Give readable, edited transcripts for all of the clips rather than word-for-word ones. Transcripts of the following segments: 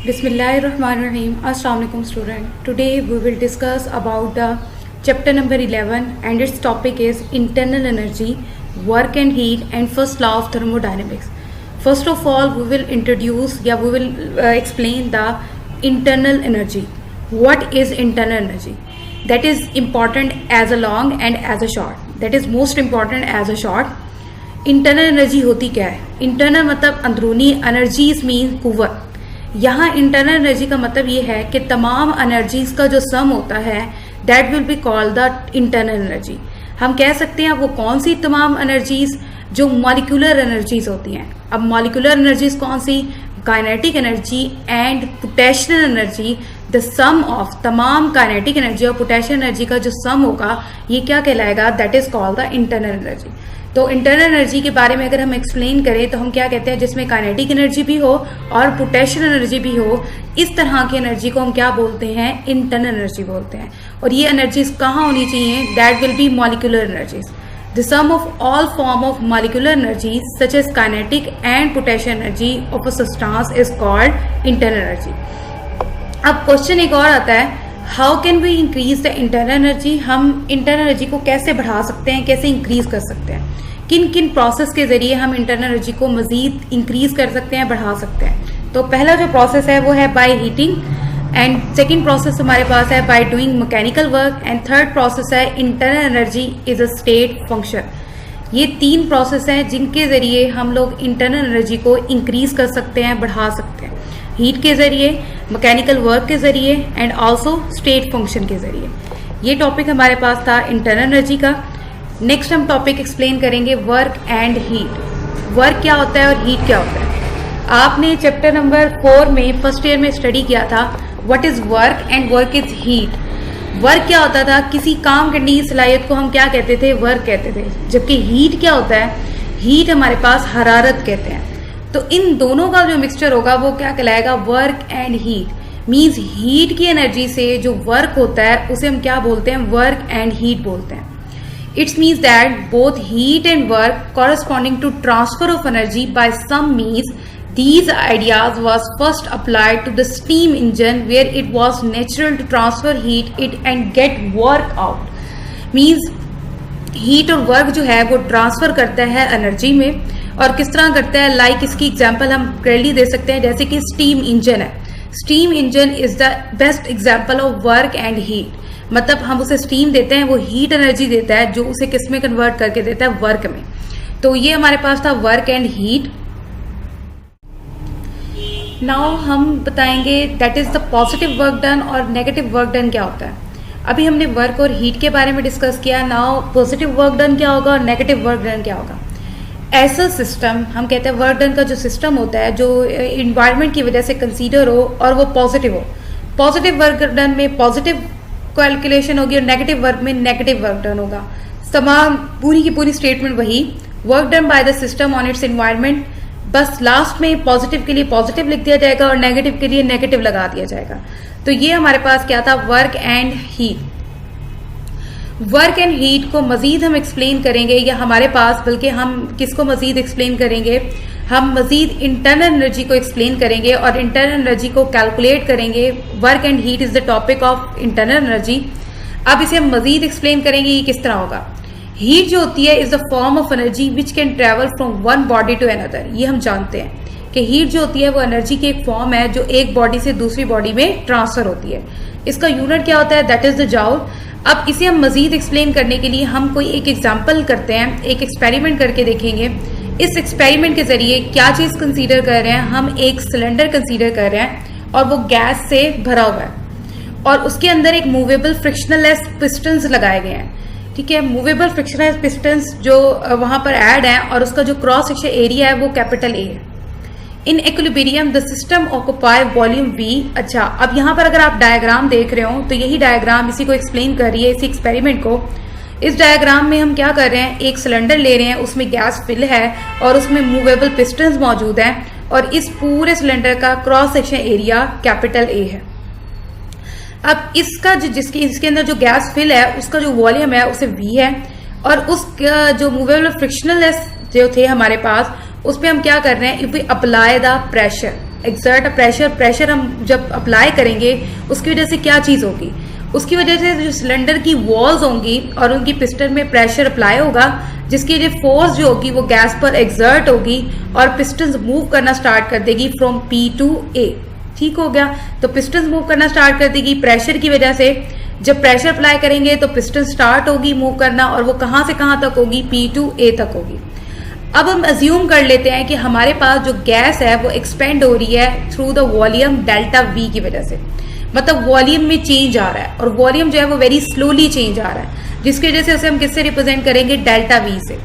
Bismillahirrahmanirrahim. Assalamu alaikum student. Today we will discuss about the chapter number 11 and its topic is internal energy, work and heat and first law of thermodynamics. First of all we will explain the internal energy. What is internal energy? That is important as a long and as a short. That is most important as a short. Internal energy होती क्या है? Internal मतलब अंदरूनी, energies mean कुव्वत. यहाँ internal energy का मतलब ये है कि तमाम एनर्जीज का जो सम होता है that will be called the internal energy. हम कह सकते हैं वो कौन सी तमाम एनर्जीज? जो मॉलिक्यूलर एनर्जीज होती हैं. अब मॉलिक्यूलर एनर्जीज कौन सी? Kinetic energy and potential energy. The sum of तमाम काइनेटिक एनर्जी और पोटेंशियल एनर्जी का जो सम होगा ये क्या कहलाएगा? That is called the internal energy. तो इंटरनल एनर्जी के बारे में अगर हम एक्सप्लेन करें तो हम क्या कहते हैं? जिसमें काइनेटिक एनर्जी भी हो और पोटेंशियल एनर्जी भी हो, इस तरह की एनर्जी को हम क्या बोलते हैं? इंटरनल एनर्जी बोलते हैं. और ये एनर्जीज कहाँ होनी चाहिए? That will be molecular energies. The sum of all form of molecular energies such as kinetic and potential energy of a substance is called internal energy. अब क्वेश्चन एक और आता है, how can we increase the internal energy? हम internal energy को कैसे बढ़ा सकते हैं, कैसे इंक्रीज कर सकते हैं? किन किन प्रोसेस के जरिए हम इंटरनल एनर्जी को मजीद इंक्रीज कर सकते हैं, बढ़ा सकते हैं? तो पहला जो प्रोसेस है वो है by heating, and second process हमारे पास है by doing mechanical work, and third process है internal energy is a state function. ये तीन प्रोसेस हैं जिनके जरिए हम लोग इंटरनल एनर्जी को इंक्रीज कर सकते हैं, बढ़ा सकते हैं. हीट के जरिए, मैकेनिकल वर्क के जरिए एंड ऑल्सो स्टेट फंक्शन के जरिए. ये टॉपिक हमारे पास था इंटरनल एनर्जी का. नेक्स्ट हम टॉपिक एक्सप्लेन करेंगे वर्क एंड हीट. वर्क क्या होता है और हीट क्या होता है? आपने चैप्टर नंबर 4 में फर्स्ट ईयर में स्टडी किया था what is work and work is heat. Work क्या होता था? किसी काम करने की सलाहियत को हम क्या कहते थे? वर्क कहते थे. जबकि हीट क्या होता है? हीट हमारे पास हरारत कहते हैं. तो इन दोनों का जो मिक्सचर होगा वो क्या कहलाएगा? Work and heat. Means heat की एनर्जी से जो वर्क होता है उसे हम क्या बोलते हैं? वर्क एंड हीट बोलते हैं. It means that both heat and work corresponding to transfer of energy by some means. These ideas was first applied to the steam engine where it was natural to transfer heat it and get work out. Means heat और work जो है वो transfer करता है energy में. और किस तरह करता है? लाइक इसकी एग्जांपल हम क्लियरली दे सकते हैं, जैसे कि स्टीम इंजन है. Steam engine is the best example of work and heat. मतलब हम उसे स्टीम देते हैं, वो हीट एनर्जी देता है जो उसे किस में कन्वर्ट करके देता है? वर्क में. तो ये हमारे पास था वर्क एंड हीट. नाउ हम बताएंगे that is the positive work done और नेगेटिव वर्क डन क्या होता है. अभी हमने वर्क और हीट के बारे में डिस्कस किया. नाउ पॉजिटिव वर्क डन क्या होगा और नेगेटिव वर्क डन क्या होगा? ऐसा सिस्टम हम कहते हैं वर्क डन का जो सिस्टम होता है जो इन्वायरमेंट की वजह से कंसीडर हो और वो पॉजिटिव हो. पॉजिटिव वर्क डन में पॉजिटिव कैलकुलेशन होगी और नेगेटिव वर्क में नेगेटिव वर्क डन होगा. तमाम पूरी की पूरी स्टेटमेंट वही, work done by the system on it's environment. बस लास्ट में पॉजिटिव के लिए पॉजिटिव लिख दिया जाएगा और नेगेटिव के लिए नेगेटिव लगा दिया जाएगा. तो ये हमारे पास क्या था? Work and heat. Work and heat को मजीद हम एक्सप्लेन करेंगे, या हमारे पास बल्कि हम किसको मजीद एक्सप्लेन करेंगे? हम मजीद इंटरनल एनर्जी को एक्सप्लेन करेंगे और इंटरनल एनर्जी को कैलकुलेट करेंगे. Work and heat is the topic of internal energy. अब इसे हम मजीद एक्सप्लेन करेंगे ये किस तरह होगा. हीट जो होती है is the form of energy which can travel from one body to another. ये हम जानते हैं कि हीट जो होती है वो एनर्जी की एक फॉर्म है जो एक बॉडी से दूसरी बॉडी में ट्रांसफर होती है. इसका यूनिट क्या होता है? That is the जॉल. अब इसे हम मजीद एक्सप्लेन करने के लिए हम कोई एक एग्जाम्पल करते हैं, एक एक्सपेरिमेंट करके देखेंगे. इस एक्सपेरिमेंट के जरिए क्या चीज कंसीडर कर रहे हैं? हम एक सिलेंडर कंसीडर कर रहे हैं और वो गैस से भरा हुआ है और उसके अंदर एक मूवेबल फ्रिक्शनलेस पिस्टन्स लगाए गए हैं. ठीक है, मूवेबल फ्रिक्शनलेस पिस्टन्स जो वहां पर ऐड है और उसका जो क्रॉस सेक्शन एरिया है वो कैपिटल ए है. In equilibrium the system occupy volume we. अच्छा, अब यहाँ पर अगर आप डायग्राम देख रहे हो तो यही डायग्राम इसी को एक्सप्लेन कर रही है, इसी एक्सपेरिमेंट को. इस डायग्राम में हम क्या कर रहे हैं? एक सिलेंडर ले रहे हैं, उसमें गैस फिल है और उसमें मूवेबल पिस्टन्स मौजूद हैं और इस पूरे सिलेंडर का cross section area capital A है. अब इसका इसके अंदर जो गैस फिल है उसका जो वॉल्यूम है उसे वी है और उस जो मूवेबल फ्रिक्शनलेस जो थे हमारे पास उस पर हम क्या कर रहे हैं? If we apply the pressure. Exert pressure हम जब अप्लाई करेंगे उसकी वजह से क्या चीज़ होगी, उसकी वजह से जो सिलेंडर की वॉल्स होंगी और उनकी पिस्टन में प्रेशर अप्लाई होगा, जिसकी वजह फोर्स जो होगी वो गैस पर एक्सर्ट होगी और पिस्टन मूव करना स्टार्ट कर देगी फ्रॉम पी टू ए। ठीक हो गया। तो पिस्टन मूव करना स्टार्ट कर देगी प्रेशर की वजह से। जब प्रेशर अप्लाई करेंगे तो पिस्टन स्टार्ट होगी मूव करना, और वो कहां से कहां तक होगी, पी टू ए तक होगी। अब हम अज्यूम कर लेते हैं कि हमारे पास जो गैस है वो एक्सपेंड हो रही है through the volume delta we की वजह से, मतलब वॉल्यूम में चेंज आ रहा है, और वॉल्यूम जो है वो वेरी स्लोली चेंज आ रहा है, जिसकी वजह से उसे हम किससे रिप्रेजेंट करेंगे, डेल्टा वी से।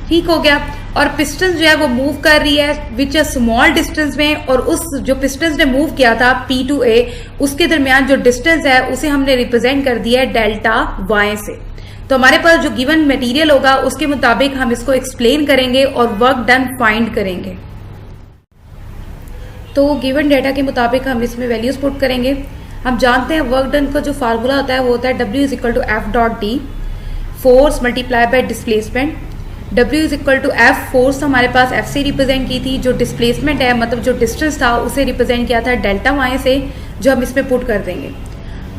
ठीक हो गया। और पिस्टन जो है वो मूव कर रही है विच अ स्मॉल डिस्टेंस में, और उस जो पिस्टन ने मूव किया था पी टू ए, उसके दरमियान जो डिस्टेंस है उसे हमने रिप्रेजेंट कर दिया है डेल्टा वाई से। तो हमारे पास जो गिवन मटेरियल होगा उसके मुताबिक हम इसको एक्सप्लेन करेंगे और वर्क डन फाइंड करेंगे। तो गिवन डेटा के मुताबिक हम इसमें वैल्यूज पुट करेंगे। हम जानते हैं वर्क डन का जो फार्मूला होता है वो होता है W is equal to F dot D, force multiply by displacement. W is equal to F, force हमारे पास F से रिप्रेजेंट की थी, जो डिस्प्लेसमेंट है मतलब जो डिस्टेंस था उसे रिप्रेजेंट किया था डेल्टा वाई से, जो हम इसमें पुट कर देंगे।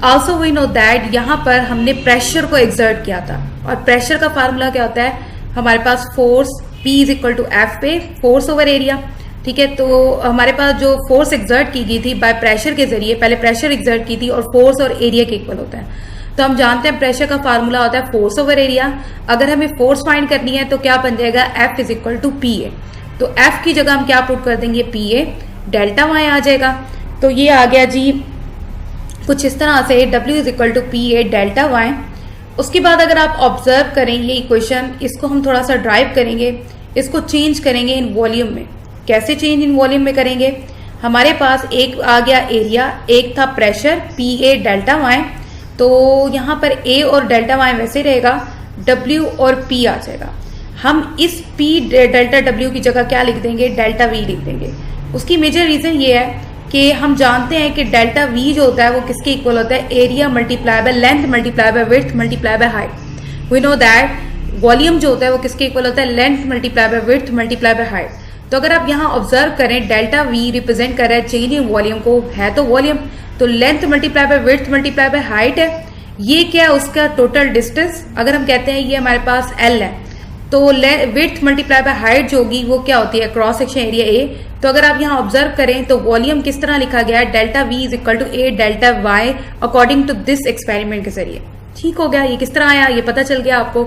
ऑल्सो वी नो दैट यहाँ पर हमने प्रेशर को एक्सर्ट किया था, और प्रेशर का फार्मूला क्या होता है, हमारे पास force P is equal to F पे फोर्स ओवर एरिया। ठीक है। तो हमारे पास जो फोर्स एक्सर्ट की गई थी बाय प्रेशर के जरिए, पहले प्रेशर एक्सर्ट की थी, और फोर्स और एरिया के इक्वल होता है। तो हम जानते हैं प्रेशर का फार्मूला होता है फोर्स ओवर एरिया। अगर हमें फोर्स फाइंड करनी है तो क्या बन जाएगा, F is equal to P A. तो F की जगह हम क्या पुट कर देंगे, पी ए, डेल्टा वाई आ जाएगा। तो ये आ गया जी कुछ इस तरह से, W is equal to P A delta Y. उसके बाद अगर आप ऑब्जर्व करें ये इक्वेशन, इसको हम थोड़ा सा ड्राइव करेंगे, इसको चेंज करेंगे इन वॉल्यूम में। कैसे चेंज इन वॉल्यूम में करेंगे, हमारे पास एक आ गया एरिया, एक था pressure P A delta Y. तो यहाँ पर A और डेल्टा वाई वैसे रहेगा, W और P आ जाएगा। हम इस P डेल्टा W की जगह क्या लिख देंगे, डेल्टा V लिख देंगे। उसकी मेजर रीजन ये है कि हम जानते हैं कि डेल्टा V जो होता है वो किसके इक्वल होता है, area multiply by length multiply by width multiply by height. We know that volume जो होता है वो किसके इक्वल होता है, length multiply by width multiply by height. तो अगर आप यहाँ ऑब्जर्व करें, डेल्टा V रिप्रेजेंट कर रहा है चेंज इन वॉल्यूम को, है तो वॉल्यूम, तो length multiply by width multiply by height है। ये क्या है, उसका टोटल डिस्टेंस। अगर हम कहते हैं ये हमारे पास L है, तो विड्थ मल्टीप्लाई बाय हाइट जो होगी वो क्या होती है, क्रॉस सेक्शन एरिया A। तो अगर आप यहाँ ऑब्जर्व करें तो वॉल्यूम किस तरह लिखा गया है, delta V is equal to A delta Y according to this experiment के जरिए। ठीक हो गया। ये किस तरह आया ये पता चल गया आपको।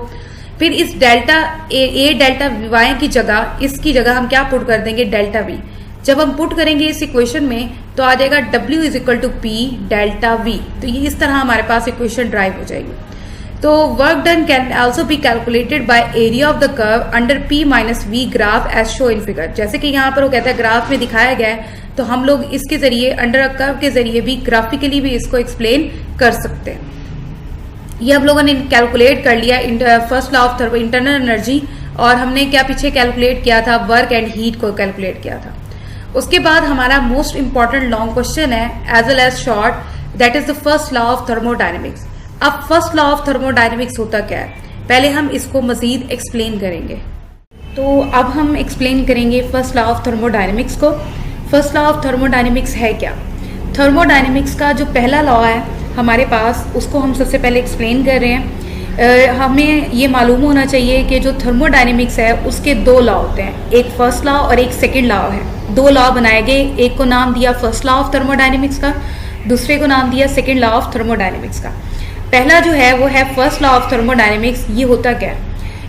फिर इस डेल्टा A डेल्टा Y की जगह, इसकी जगह हम क्या पुट कर देंगे, डेल्टा V। जब हम पुट करेंगे इस इक्वेशन में तो आ जाएगा W is equal to P delta V। तो ये इस तरह हमारे पास इक्वेशन ड्राइव हो जाएगी। तो work done can also be calculated by area of the curve under P minus V graph as show in figure. जैसे कि यहाँ पर वो कहता है ग्राफ में दिखाया गया है, तो हम लोग इसके जरिए अंडर अ कर्व के जरिए भी ग्राफिकली भी इसको एक्सप्लेन कर सकते हैं। ये हम लोगों ने कैलकुलेट कर लिया first law of internal energy, और हमने क्या पीछे कैलकुलेट किया था, वर्क एंड हीट को कैलकुलेट किया था। उसके बाद हमारा मोस्ट इंपॉर्टेंट लॉन्ग क्वेश्चन है as well as short, that is the first law of thermodynamics. अब फर्स्ट लॉ ऑफ थर्मोडायनेमिक्स होता क्या है, पहले हम इसको मजीद एक्सप्लेन करेंगे। तो अब हम एक्सप्लेन करेंगे फर्स्ट लॉ ऑफ थर्मोडायनेमिक्स को। फर्स्ट लॉ ऑफ थर्मोडायनेमिक्स है क्या, थर्मोडायनेमिक्स का जो पहला लॉ है हमारे पास, उसको हम सबसे पहले एक्सप्लेन कर रहे हैं। हमें ये मालूम होना चाहिए कि जो थर्मोडायनेमिक्स है उसके दो लॉ होते हैं, एक फर्स्ट लॉ और एक सेकंड लॉ है। दो लॉ बनाए गए, एक को नाम दिया फर्स्ट लॉ ऑफ थर्मोडायनेमिक्स का, दूसरे को नाम दिया सेकंड लॉ ऑफ थर्मोडायनेमिक्स का। पहला जो है वो है फर्स्ट लॉ ऑफ थर्मोडायनेमिक्स। ये होता क्या है,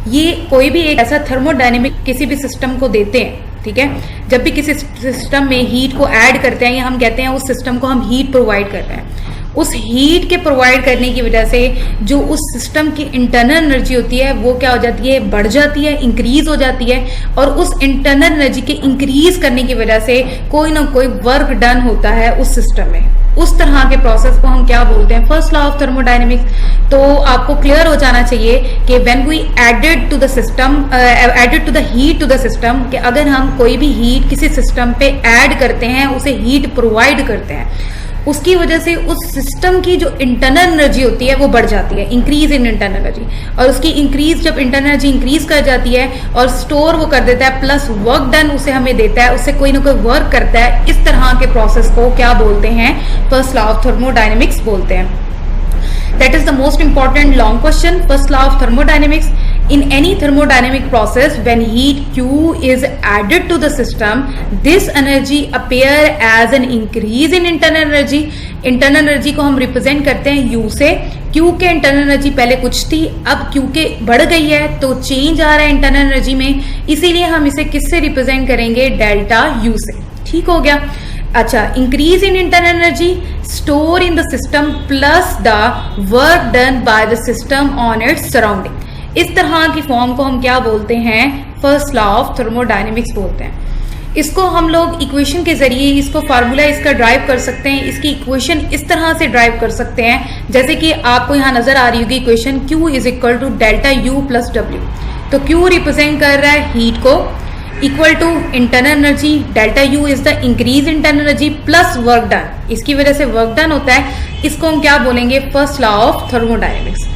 ये कोई भी एक ऐसा थर्मोडायनेमिक किसी भी सिस्टम को देते हैं, ठीक है। जब भी किसी सिस्टम में हीट को ऐड करते हैं या हम कहते हैं उस सिस्टम को हम हीट प्रोवाइड कर रहे हैं, उस हीट के प्रोवाइड करने की वजह से जो उस सिस्टम की इंटरनल एनर्जी होती है वो क्या हो जाती है, बढ़ जाती है, इंक्रीज हो जाती है। और उस इंटरनल एनर्जी के इंक्रीज करने की वजह से कोई ना कोई वर्क डन होता है उस सिस्टम में। उस तरह के प्रोसेस को हम क्या बोलते हैं, फर्स्ट लॉ ऑफ थर्मोडायनेमिक्स। तो आपको क्लियर हो जाना चाहिए कि when we added to the system, added to the heat to the system, कि अगर हम कोई भी हीट किसी सिस्टम पे ऐड करते हैं, उसे हीट प्रोवाइड करते हैं, उसकी वजह से उस सिस्टम की जो इंटरनल एनर्जी होती है वो बढ़ जाती है, इंक्रीज इन इंटरनल एनर्जी। और उसकी इंक्रीज, जब इंटरनल एनर्जी इंक्रीज कर जाती है और स्टोर वो कर देता है, प्लस वर्क डन उसे हमें देता है, उससे कोई ना कोई वर्क करता है, इस तरह के प्रोसेस को क्या बोलते हैं? फर्स्ट लॉ ऑफ थर्मोडायनेमिक्स बोलते हैं। That is the most important long question. First law of thermodynamics. In any thermodynamic process, when heat Q is added to the system, this energy appear as an increase in internal energy. Internal energy को हम represent करते हैं U से। Q के internal energy पहले कुछ थी, अब Q के बढ़ गई है, तो change आ रहा है internal energy में, इसीलिए हम इसे किससे represent करेंगे? डेल्टा U से। ठीक हो गया। अच्छा, increase in internal energy store in the system plus the work done by the system on its surrounding. इस तरह की फॉर्म को हम क्या बोलते हैं? फर्स्ट लॉ ऑफ थर्मोडायनेमिक्स बोलते हैं। इसको हम लोग इक्वेशन के जरिए, इसको फार्मूला इसका ड्राइव कर सकते हैं। इसकी इक्वेशन इस तरह से ड्राइव कर सकते हैं, जैसे कि आपको यहाँ नजर आ रही होगी equation, Q is equal to delta U plus W। तो Q रिप्रेजेंट कर रहा है हीट को, equal to internal energy, delta U is the increase internal energy plus work done, इसकी वजह से वर्क डन होता है। इसको हम क्या बोलेंगे? First law of thermodynamics.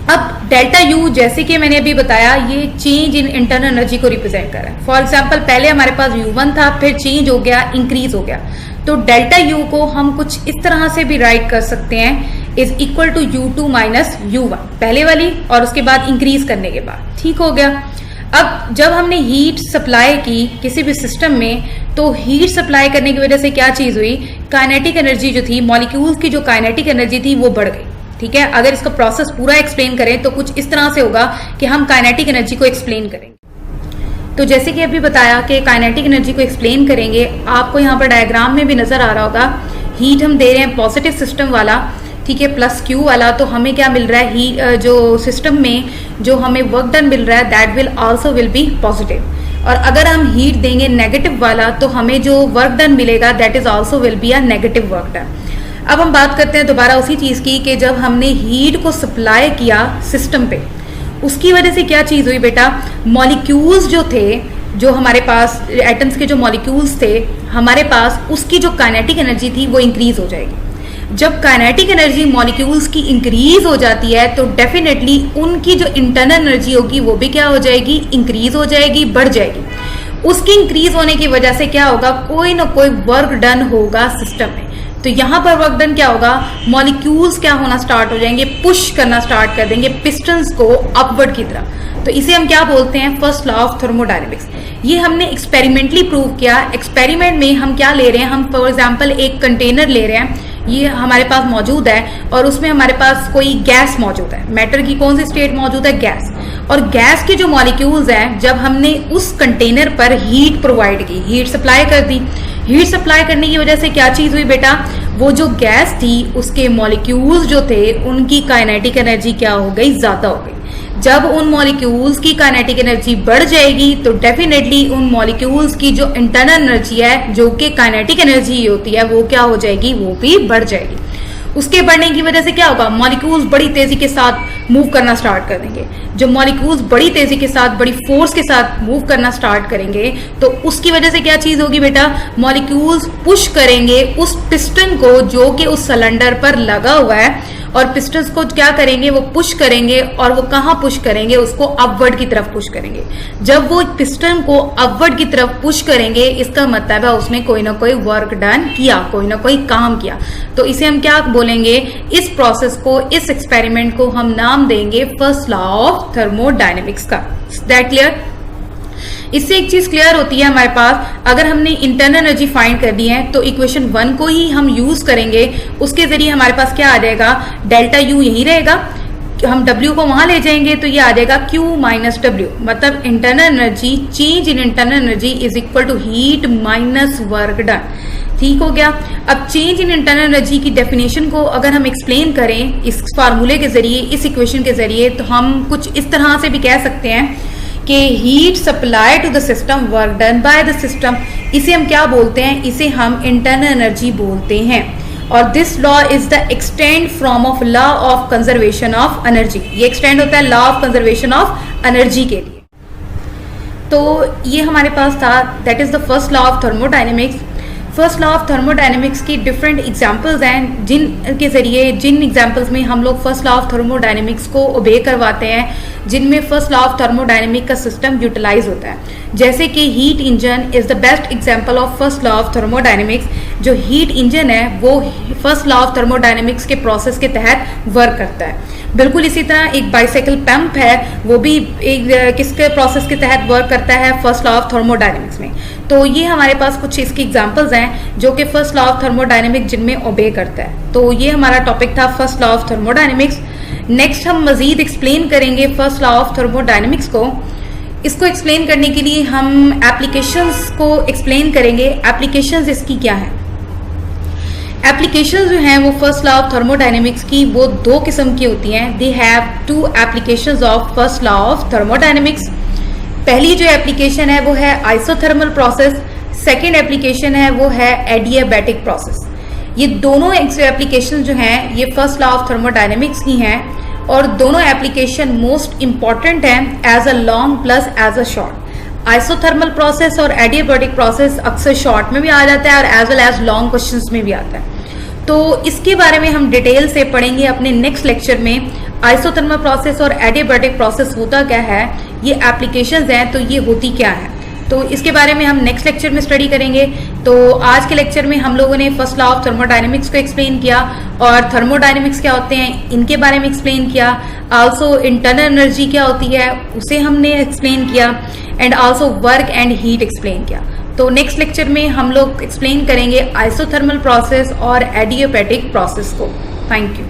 अब डेल्टा U, जैसे कि मैंने अभी बताया, ये चेंज इन इंटरनल एनर्जी को रिप्रेजेंट कर रहा है। फॉर एग्जाम्पल, पहले हमारे पास U1 था, फिर चेंज हो गया, इंक्रीज हो गया, तो डेल्टा U को हम कुछ इस तरह से भी राइट कर सकते हैं, is equal to U2 minus U1, पहले वाली और उसके बाद इंक्रीज करने के बाद। ठीक हो गया। अब जब हमने हीट सप्लाई की किसी भी सिस्टम में, तो हीट सप्लाई करने की वजह से क्या चीज हुई? काइनेटिक एनर्जी जो थी, मॉलिक्यूल्स की जो काइनेटिक एनर्जी थी वो बढ़ गई। ठीक है, अगर इसका प्रोसेस पूरा एक्सप्लेन करें तो कुछ इस तरह से होगा कि हम काइनेटिक एनर्जी को एक्सप्लेन करेंगे। तो जैसे कि अभी बताया कि काइनेटिक एनर्जी को एक्सप्लेन करेंगे, आपको यहाँ पर डायग्राम में भी नजर आ रहा होगा, हीट हम दे रहे हैं पॉजिटिव सिस्टम वाला, ठीक है, प्लस Q वाला, तो हमें क्या मिल रहा है? हीट जो सिस्टम में जो हमें वर्क डन मिल रहा है, that will also will be positive. और अगर हम हीट देंगे नेगेटिव वाला, तो हमें जो वर्क डन मिलेगा, that is also will be a negative work done. अब हम बात करते हैं दोबारा उसी चीज की कि जब हमने हीट को सप्लाई किया सिस्टम पे, उसकी वजह से क्या चीज हुई बेटा? मॉलिक्यूल्स जो थे, जो हमारे पास एटम्स के जो मॉलिक्यूल्स थे हमारे पास, उसकी जो काइनेटिक एनर्जी थी वो इंक्रीज हो जाएगी। जब काइनेटिक एनर्जी मॉलिक्यूल्स की इंक्रीज हो जाती है, तो डेफिनेटली उनकी जो इंटरनल एनर्जी होगी वो भी क्या हो जाएगी? इंक्रीज हो जाएगी, बढ़ जाएगी। उसकी इंक्रीज होने की वजह से क्या होगा? कोई ना कोई वर्क डन होगा सिस्टम में। तो यहाँ पर वर्क डन क्या होगा? मॉलिक्यूल्स क्या होना स्टार्ट हो जाएंगे? पुश करना स्टार्ट कर देंगे पिस्टन्स को अपवर्ड की तरफ। तो इसे हम क्या बोलते हैं? First law of thermodynamics. ये हमने एक्सपेरिमेंटली प्रूव किया। एक्सपेरिमेंट में हम क्या ले रहे हैं? हम फॉर एग्जाम्पल एक कंटेनर ले रहे हैं, ये हमारे पास मौजूद है और उसमें हमारे पास कोई गैस मौजूद है। मैटर की कौन सी स्टेट मौजूद है? गैस। और गैस के जो मॉलिक्यूल्स हैं, जब हमने उस कंटेनर पर हीट प्रोवाइड की, हीट सप्लाई कर दी, हीट सप्लाई करने की वजह से क्या चीज हुई बेटा? वो जो गैस थी उसके मॉलिक्यूल्स जो थे उनकी काइनेटिक एनर्जी क्या हो गई? ज्यादा हो गई। जब उन मॉलिक्यूल्स की काइनेटिक एनर्जी बढ़ जाएगी तो डेफिनेटली उन मॉलिक्यूल्स की जो इंटरनल एनर्जी है, जो कि काइनेटिक एनर्जी होती है, वो क्या हो जाएगी? वो भी बढ़ जाएगी। उसके बढ़ने की वजह से क्या होगा? मॉलिक्यूल्स बड़ी तेजी के साथ मूव करना स्टार्ट कर देंगे। जो मॉलिक्यूल्स बड़ी तेजी के साथ, बड़ी फोर्स के साथ मूव करना स्टार्ट करेंगे, तो उसकी वजह से क्या चीज होगी बेटा? मॉलिक्यूल्स पुश करेंगे उस पिस्टन को जो कि उस सिलेंडर पर लगा हुआ है, और पिस्टन्स को क्या करेंगे? वो पुश करेंगे। और वो कहाँ पुश करेंगे? उसको अपवर्ड की तरफ पुश करेंगे। जब वो पिस्टन को अपवर्ड की तरफ पुश करेंगे, इसका मतलब है उसने कोई ना कोई वर्क डन किया, कोई ना कोई काम किया। तो इसे हम क्या बोलेंगे? इस प्रोसेस को, इस एक्सपेरिमेंट को हम नाम देंगे फर्स्ट लॉ ऑफ थर्मोडायनेमिक्स का। That clear? इससे एक चीज क्लियर होती है हमारे पास, अगर हमने इंटरनल एनर्जी फाइंड कर दी है तो इक्वेशन 1 को ही हम यूज करेंगे। उसके जरिए हमारे पास क्या आ जाएगा? डेल्टा U यही रहेगा, हम W को वहां ले जाएंगे तो ये आ जाएगा Q माइनस W, मतलब internal energy, change in internal energy is equal to heat minus work done. ठीक हो गया। अब चेंज इन इंटरनल एनर्जी की डेफिनेशन को अगर हम एक्सप्लेन करें इस फार्मूले के जरिए, इस इक्वेशन के जरिए, तो हम कुछ इस तरह से भी कह सकते हैं कि heat supply to the system, work done by the system. इसे हम क्या बोलते हैं? इसे हम इंटरनल एनर्जी बोलते हैं। और this law is the extend from of law of conservation of energy. ये एक्सटेंड होता है law of conservation of energy के लिए। तो ये हमारे पास था, that is the first law of thermodynamics. First law of thermodynamics की डिफरेंट एग्जांपल्स हैं जिन एग्जांपल्स में हम लोग फर्स्ट लॉ ऑफ थर्मोडायनेमिक्स को ओबे करवाते हैं, जिनमें फर्स्ट लॉ ऑफ थर्मोडायनेमिक का सिस्टम यूटिलाइज होता है। जैसे कि heat engine is the best example of first law of thermodynamics. जो हीट इंजन है वो फर्स्ट लॉ ऑफ थर्मोडायनेमिक्स के प्रोसेस के तहत वर्क करता है। बिल्कुल इसी तरह एक बाइसाइकिल पंप है, वो भी एक किसके प्रोसेस के तहत वर्क करता है, फर्स्ट लॉ ऑफ थर्मोडायनेमिक्स में। तो ये हमारे पास कुछ इसकी एग्जांपल्स हैं जो कि फर्स्ट लॉ ऑफ थर्मोडायनेमिक्स जिनमें ओबे करता है। तो ये हमारा टॉपिक था first law of thermodynamics. Next हम मजीद एक्सप्लेन करेंगे फर्स्ट लॉ ऑफ थर्मोडायनेमिक्स को। इसको एक्सप्लेन करने के लिए हम एप्लीकेशंस को एक्सप्लेन करेंगे। एप्लीकेशंस इसकी क्या है? एप्लीकेशंस जो हैं वो फर्स्ट लॉ ऑफ थर्मोडायनेमिक्स की वो दो किस्म की होती हैं। They have two applications of first law of thermodynamics. पहली जो एप्लीकेशन है वो है आइसोथर्मल प्रोसेस, सेकेंड एप्लीकेशन है वो है एडियाबैटिक प्रोसेस। ये दोनों एप्लीकेशन जो हैं ये फर्स्ट लॉ ऑफ थर्मोडायनेमिक्स की हैं और दोनों एप्लीकेशन मोस्ट इंपॉर्टेंट हैं as a long plus as a short. Isothermal process और एडियाबैटिक प्रोसेस अक्सर शॉर्ट में भी आ जाता है और as well as long questions में भी आता है। तो इसके बारे में हम डिटेल से पढ़ेंगे अपने नेक्स्ट लेक्चर में। आइसोथर्मल प्रोसेस और एडियाबैटिक प्रोसेस होता क्या है, ये एप्लीकेशंस हैं तो ये होती क्या है, तो इसके बारे में हम नेक्स्ट लेक्चर में स्टडी करेंगे। तो आज के लेक्चर में हम लोगों ने फर्स्ट लॉ ऑफ थर्मोडायनेमिक्स को एक्सप्लेन किया और थर्मोडायनेमिक्स क्या होते हैं इनके बारे में एक्सप्लेन किया। आल्सो इंटरनल एनर्जी क्या होती है उसे हमने एक्सप्लेन किया and also work and heat explain किया। तो नेक्स्ट लेक्चर में हम लोग एक्सप्लेन करेंगे आइसोथर्मल प्रोसेस और एडियाबैटिक प्रोसेस को। Thank you.